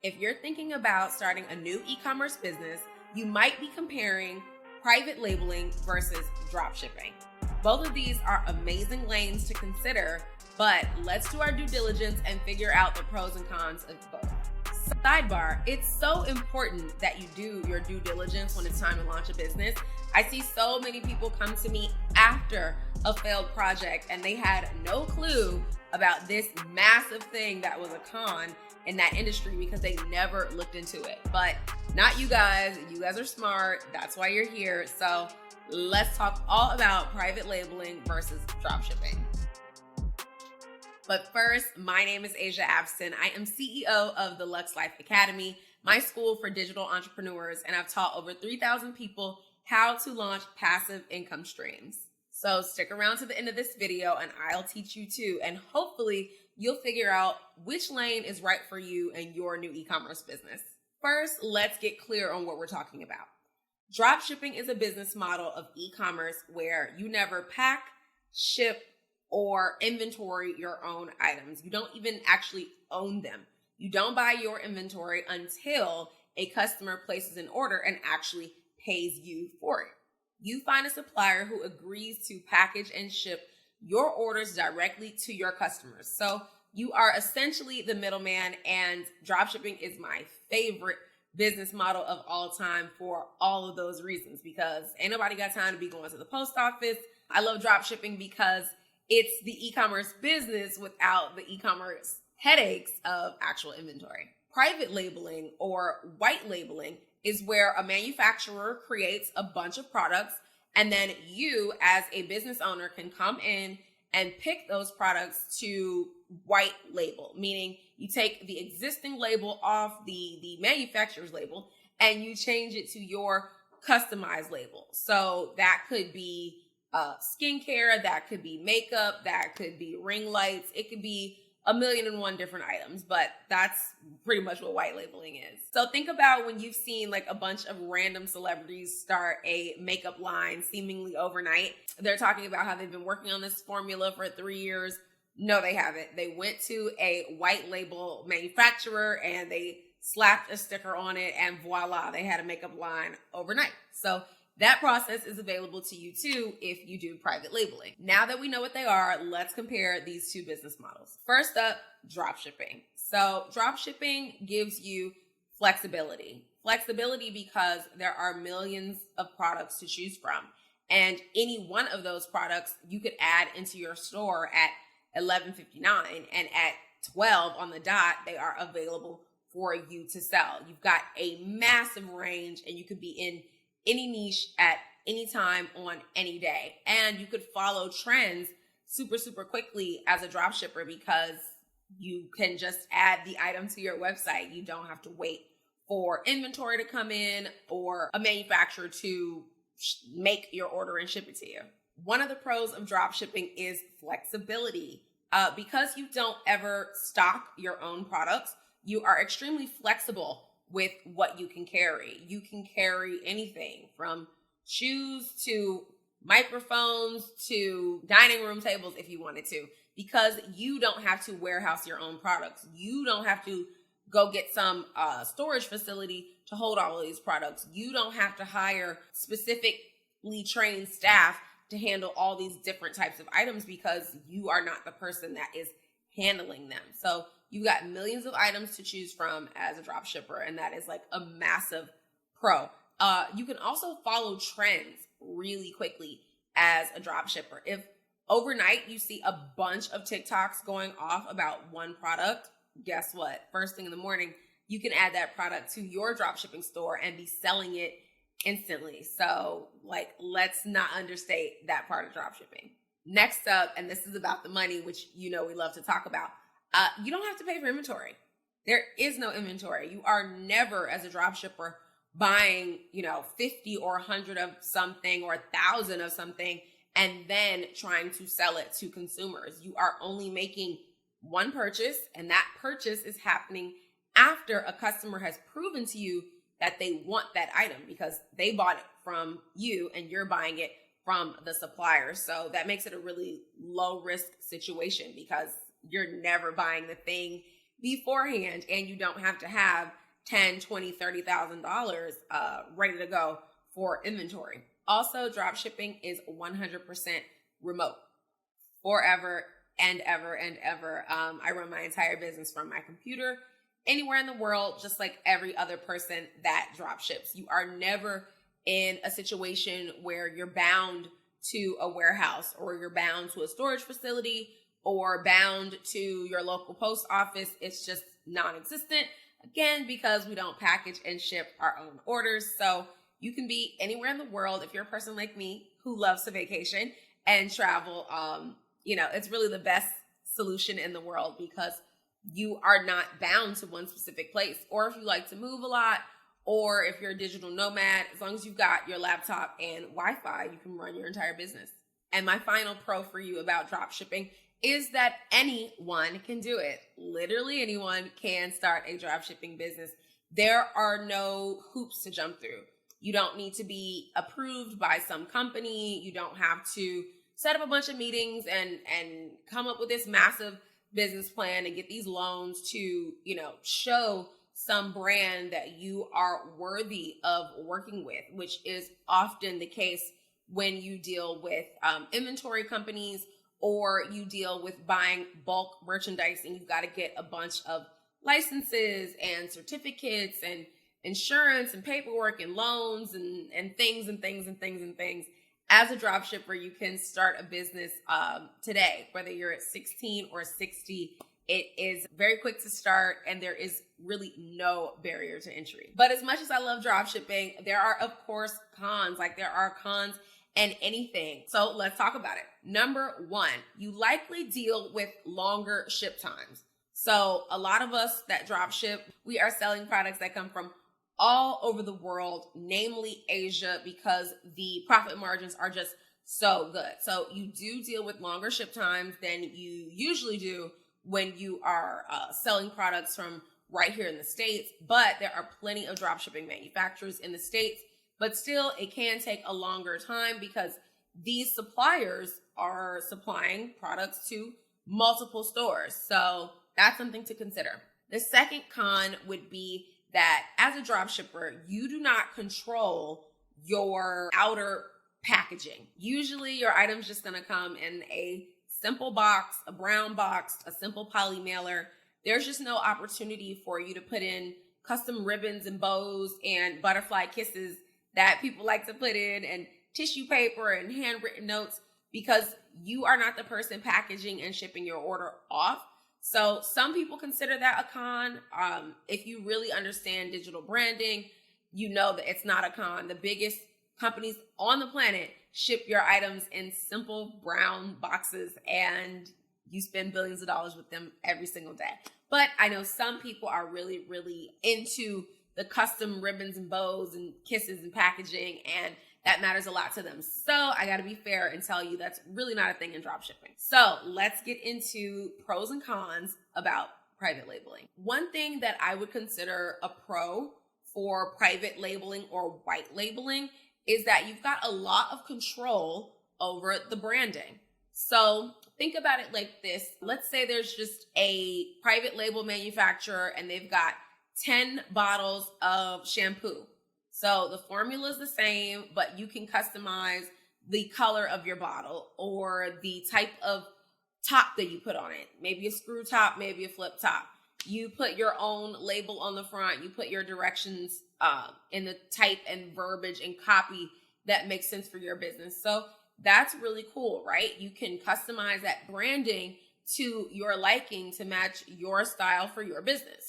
If you're thinking about starting a new e-commerce business, you might be comparing private labeling versus dropshipping. Both of these are amazing lanes to consider, but let's do our due diligence and figure out the pros and cons of both. Sidebar, it's so important that you do your due diligence when it's time to launch a business. I see so many people come to me after a failed project and they had no clue about this massive thing that was a con in that industry because they never looked into it. But not you guys. You guys are smart. That's why you're here. So let's talk all about private labeling versus dropshipping. But first, my name is Abston. I am CEO of the Lux Life Academy, my school for digital entrepreneurs, and I've taught over 3,000 people how to launch passive income streams. So stick around to the end of this video and I'll teach you too. And hopefully you'll figure out which lane is right for you and your new e-commerce business. First, let's get clear on what we're talking about. Dropshipping is a business model of e-commerce where you never pack, ship, or inventory your own items. You don't even actually own them. You don't buy your inventory until a customer places an order and actually pays you for it. You find a supplier who agrees to package and ship your orders directly to your customers. So you are essentially the middleman, and dropshipping is my favorite business model of all time for all of those reasons, because ain't nobody got time to be going to the post office. I love dropshipping because it's the e-commerce business without the e-commerce headaches of actual inventory. Private labeling or white labeling is where a manufacturer creates a bunch of products and then you as a business owner can come in and pick those products to white label, meaning you take the existing label off the manufacturer's label and you change it to your customized label. So that could be skincare, that could be makeup, that could be ring lights, it could be 1,000,001 different items, but that's pretty much what white labeling is. So think about when you've seen like a bunch of random celebrities start a makeup line seemingly overnight. They're talking about how they've been working on this formula for 3 years. No, they haven't. They went to a white label manufacturer and they slapped a sticker on it and voila, they had a makeup line overnight. So that process is available to you too if you do private labeling. Now that we know what they are, let's compare these two business models. First up, dropshipping. So dropshipping gives you flexibility. Flexibility because there are millions of products to choose from. And any one of those products you could add into your store at $11.59 and at 12 on the dot, they are available for you to sell. You've got a massive range and you could be in any niche at any time on any day. And you could follow trends super quickly as a dropshipper because you can just add the item to your website. You don't have to wait for inventory to come in or a manufacturer to make your order and ship it to you. One of the pros of dropshipping is flexibility. Because you don't ever stock your own products, you are extremely flexible with what you can carry. You can carry anything from shoes to microphones to dining room tables if you wanted to, because you don't have to warehouse your own products. You don't have to go get some storage facility to hold all of these products. You don't have to hire specifically trained staff to handle all these different types of items because you are not the person that is handling them. So you've got millions of items to choose from as a drop shipper, and that is like a massive pro. You can also follow trends really quickly as a drop shipper. If overnight you see a bunch of TikToks going off about one product, guess what? First thing in the morning, you can add that product to your drop shipping store and be selling it instantly. So like, let's not understate that part of drop shipping. Next up, and this is about the money, which you know we love to talk about. You don't have to pay for inventory. There is no inventory. You are never, as a drop shipper, buying, 50 or 100 of something or 1,000 of something and then trying to sell it to consumers. You are only making one purchase, and that purchase is happening after a customer has proven to you that they want that item because they bought it from you and you're buying it from the supplier. So that makes it a really low risk situation because you're never buying the thing beforehand, and you don't have to have $10, $20, $30,000 ready to go for inventory. Also, drop shipping is 100% remote forever and ever and ever. I run my entire business from my computer anywhere in the world, just like every other person that drop ships. You are never in a situation where you're bound to a warehouse, or you're bound to a storage facility, or bound to your local post office. It's just non-existent. Again, because we don't package and ship our own orders. So you can be anywhere in the world. If you're a person like me who loves to vacation and travel, it's really the best solution in the world, because you are not bound to one specific place. Or if you like to move a lot, or if you're a digital nomad, as long as you've got your laptop and Wi-Fi, you can run your entire business. And my final pro for you about drop shipping is that anyone can do it. Literally anyone can start a drop shipping business. There are no hoops to jump through. You don't need to be approved by some company. You don't have to set up a bunch of meetings and come up with this massive business plan and get these loans to, show some brand that you are worthy of working with, which is often the case when you deal with inventory companies, or you deal with buying bulk merchandise, and you've got to get a bunch of licenses and certificates and insurance and paperwork and loans and things. As a drop shipper, you can start a business today, whether you're at 16 or 60. It is very quick to start, and there is really no barrier to entry. But as much as I love drop shipping, there are, of course, cons. Like, there are cons and anything. So let's talk about it. Number one, you likely deal with longer ship times. So a lot of us that drop ship, we are selling products that come from all over the world, namely Asia, because the profit margins are just so good. So you do deal with longer ship times than you usually do when you are selling products from right here in the States. But there are plenty of drop shipping manufacturers in the States, but still it can take a longer time because these suppliers are supplying products to multiple stores. So that's something to consider. The second con would be that as a drop shipper, you do not control your outer packaging. Usually your item's just going to come in a simple box, a brown box, a simple poly mailer. There's just no opportunity for you to put in custom ribbons and bows and butterfly kisses that people like to put in, and tissue paper and handwritten notes, because you are not the person packaging and shipping your order off. So some people consider that a con. If you really understand digital branding, you know that it's not a con. The biggest companies on the planet ship your items in simple brown boxes, and you spend billions of dollars with them every single day. But I know some people are really, really into the custom ribbons and bows and kisses and packaging, and that matters a lot to them. So I got to be fair and tell you that's really not a thing in dropshipping. So let's get into pros and cons about private labeling. One thing that I would consider a pro for private labeling or white labeling is that you've got a lot of control over the branding. So think about it like this. Let's say there's just a private label manufacturer and they've got 10 bottles of shampoo. So the formula is the same, but you can customize the color of your bottle or the type of top that you put on it. Maybe a screw top, maybe a flip top. You put your own label on the front. You put your directions in the type and verbiage and copy that makes sense for your business. So that's really cool, right? You can customize that branding to your liking to match your style for your business.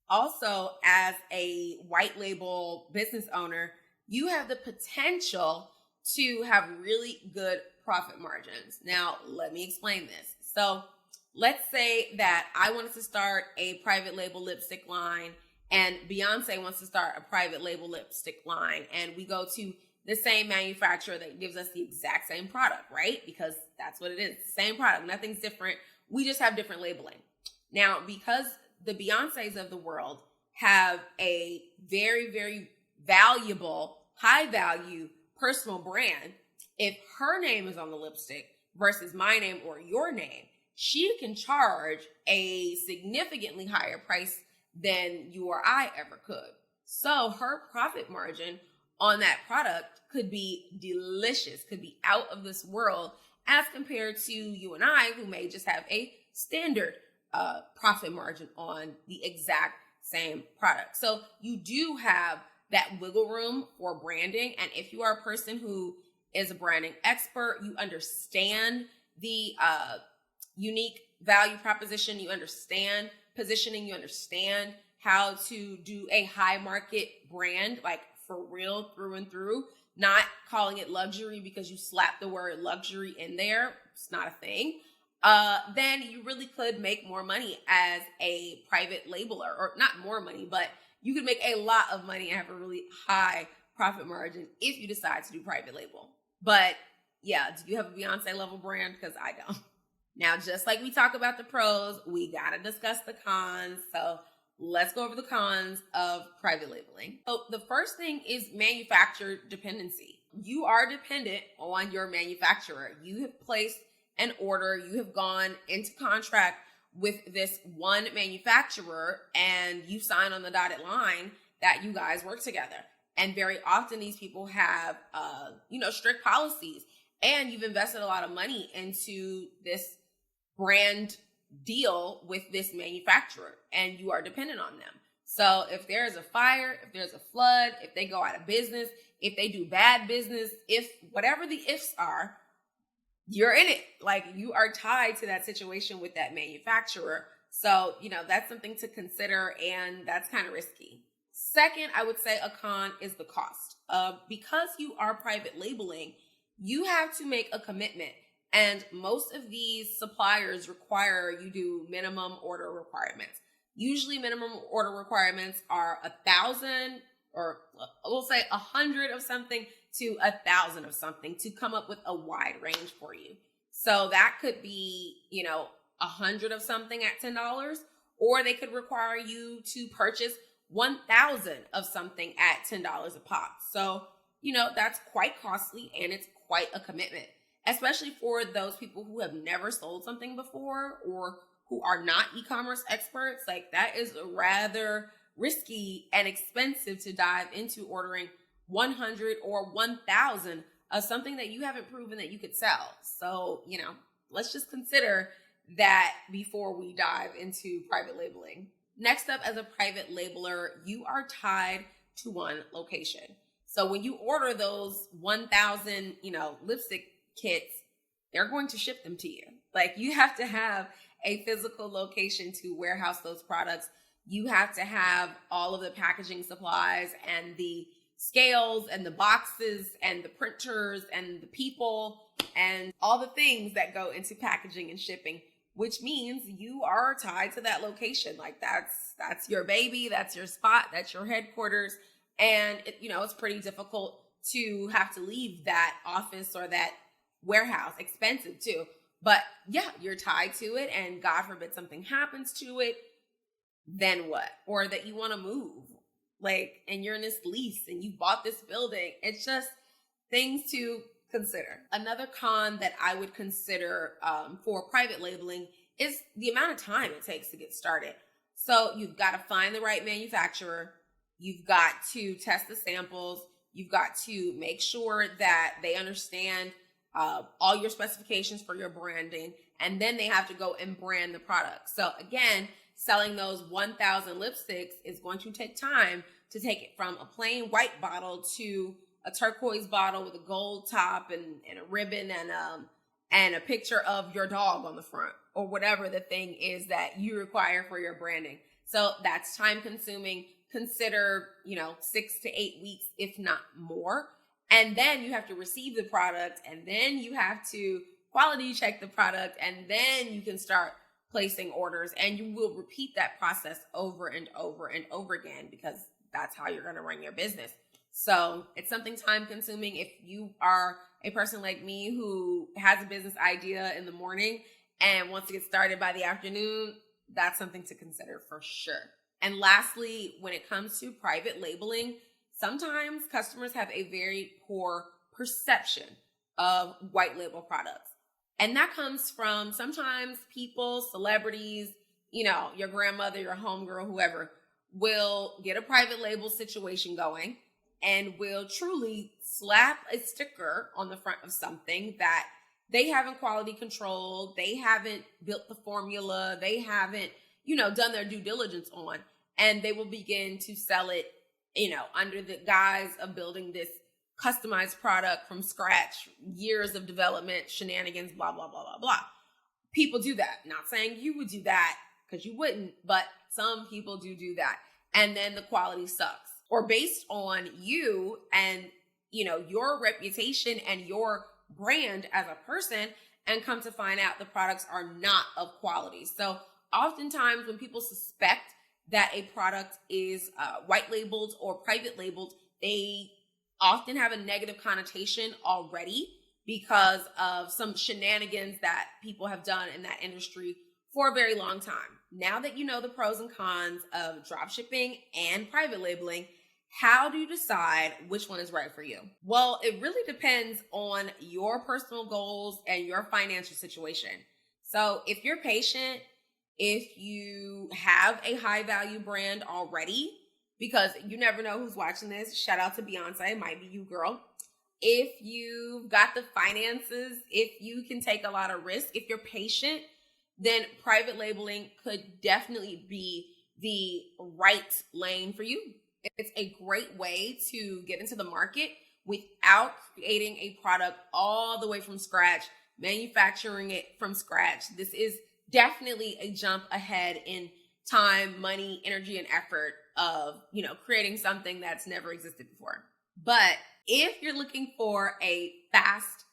Also, as a white label business owner, you have the potential to have really good profit margins. Now, let me explain this. So let's say that I wanted to start a private label lipstick line, and Beyonce wants to start a private label lipstick line, and we go to the same manufacturer that gives us the exact same product, right? Because that's what it is. Same product, nothing's different. We just have different labeling. Now, because the Beyoncés of the world have a very, very valuable, high value personal brand, if her name is on the lipstick versus my name or your name, she can charge a significantly higher price than you or I ever could. So her profit margin on that product could be delicious, could be out of this world, as compared to you and I, who may just have a standard profit margin on the exact same product. So you do have that wiggle room for branding. And if you are a person who is a branding expert, you understand the unique value proposition, you understand positioning, you understand how to do a high market brand, like for real, through and through, not calling it luxury because you slap the word luxury in there. It's not a thing. Then you really could make more money as a private labeler, or not more money, but you could make a lot of money and have a really high profit margin if you decide to do private label. But yeah, do you have a Beyonce level brand? Because I don't. Now, just like we talk about the pros, we got to discuss the cons. So let's go over the cons of private labeling. So the first thing is manufacturer dependency. You are dependent on your manufacturer. You have placed an order, you have gone into contract with this one manufacturer, and you sign on the dotted line that you guys work together. And very often these people have, strict policies, and you've invested a lot of money into this brand deal with this manufacturer, and you are dependent on them. So if there's a fire, if there's a flood, if they go out of business, if they do bad business, if whatever the ifs are, you're in it. Like, you are tied to that situation with that manufacturer. So, that's something to consider, and that's kind of risky. Second, I would say a con is the cost. Because you are private labeling, you have to make a commitment. And most of these suppliers require you do minimum order requirements. Usually minimum order requirements are 1,000, or we'll say 100 of something to 1,000 of something, to come up with a wide range for you. So that could be, 100 of something at $10, or they could require you to purchase 1,000 of something at $10 a pop. So, that's quite costly, and it's quite a commitment, especially for those people who have never sold something before or who are not e-commerce experts. Like, that is rather risky and expensive to dive into ordering 100 or 1,000 of something that you haven't proven that you could sell. So, let's just consider that before we dive into private labeling. Next up, as a private labeler, you are tied to one location. So when you order those 1,000, lipstick kits, they're going to ship them to you. Like, you have to have a physical location to warehouse those products. You have to have all of the packaging supplies and the scales and the boxes and the printers and the people and all the things that go into packaging and shipping, which means you are tied to that location. Like, that's your baby, that's your spot, that's your headquarters. And it's pretty difficult to have to leave that office or that warehouse. Expensive too. But yeah, you're tied to it, and God forbid something happens to it, then what? Or that you want to move, and you're in this lease and you bought this building. It's just things to consider. Another con that I would consider for private labeling is the amount of time it takes to get started. So you've got to find the right manufacturer. You've got to test the samples. You've got to make sure that they understand all your specifications for your branding, and then they have to go and brand the product. So again, selling those 1,000 lipsticks is going to take time to take it from a plain white bottle to a turquoise bottle with a gold top and a ribbon and a picture of your dog on the front, or whatever the thing is that you require for your branding. So that's time consuming. Consider, 6 to 8 weeks, if not more. And then you have to receive the product, and then you have to quality check the product, and then you can start placing orders, and you will repeat that process over and over and over again, because that's how you're going to run your business. So it's something time consuming. If you are a person like me who has a business idea in the morning and wants to get started by the afternoon, that's something to consider for sure. And lastly, when it comes to private labeling, sometimes customers have a very poor perception of white label products. And that comes from sometimes people, celebrities, your grandmother, your homegirl, whoever, will get a private label situation going and will truly slap a sticker on the front of something that they haven't quality controlled, they haven't built the formula, they haven't, done their due diligence on, and they will begin to sell it, under the guise of building this customized product from scratch, years of development, shenanigans, blah, blah, blah, blah, blah. People do that. Not saying you would do that, because you wouldn't, but some people do that. And then the quality sucks. Or based on you and, your reputation and your brand as a person, and come to find out the products are not of quality. So oftentimes when people suspect that a product is white labeled or private labeled, they often have a negative connotation already because of some shenanigans that people have done in that industry for a very long time. Now that you know the pros and cons of dropshipping and private labeling, how do you decide which one is right for you? Well, it really depends on your personal goals and your financial situation. So if you're patient, if you have a high value brand already, because you never know who's watching this. Shout out to Beyonce. It might be you, girl. If you've got the finances, if you can take a lot of risk, if you're patient, then private labeling could definitely be the right lane for you. It's a great way to get into the market without creating a product all the way from scratch, manufacturing it from scratch. This is definitely a jump ahead in time, money, energy, and effort of, creating something that's never existed before. But if you're looking for a fast,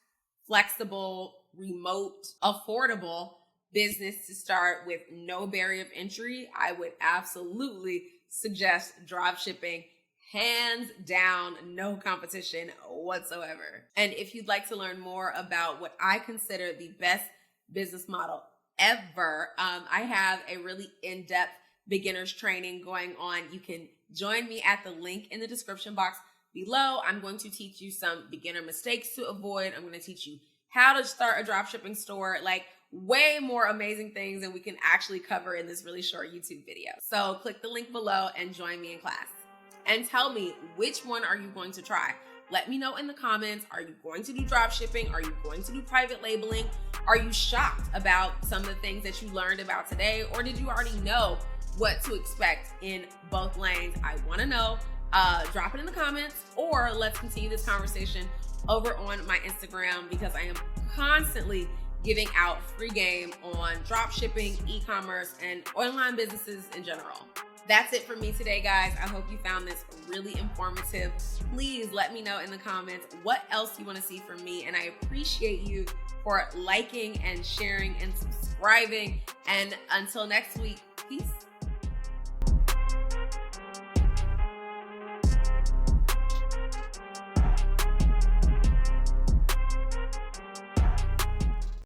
flexible, remote, affordable business to start with no barrier of entry, I would absolutely suggest dropshipping. Hands down, no competition whatsoever. And if you'd like to learn more about what I consider the best business model ever, I have a really in-depth beginners training going on. You can join me at the link in the description box below. I'm going to teach you some beginner mistakes to avoid. I'm going to teach you how to start a dropshipping store, like way more amazing things than we can actually cover in this really short YouTube video. So click the link below and join me in class. And tell me, which one are you going to try? Let me know in the comments. Are you going to do dropshipping? Are you going to do private labeling? Are you shocked about some of the things that you learned about today? Or did you already know what to expect in both lanes? I want to know. Drop it in the comments, or let's continue this conversation over on my Instagram, because I am constantly giving out free game on dropshipping, e-commerce, and online businesses in general. That's it for me today, guys. I hope you found this really informative. Please let me know in the comments what else you want to see from me. And I appreciate you for liking and sharing and subscribing. And until next week, peace.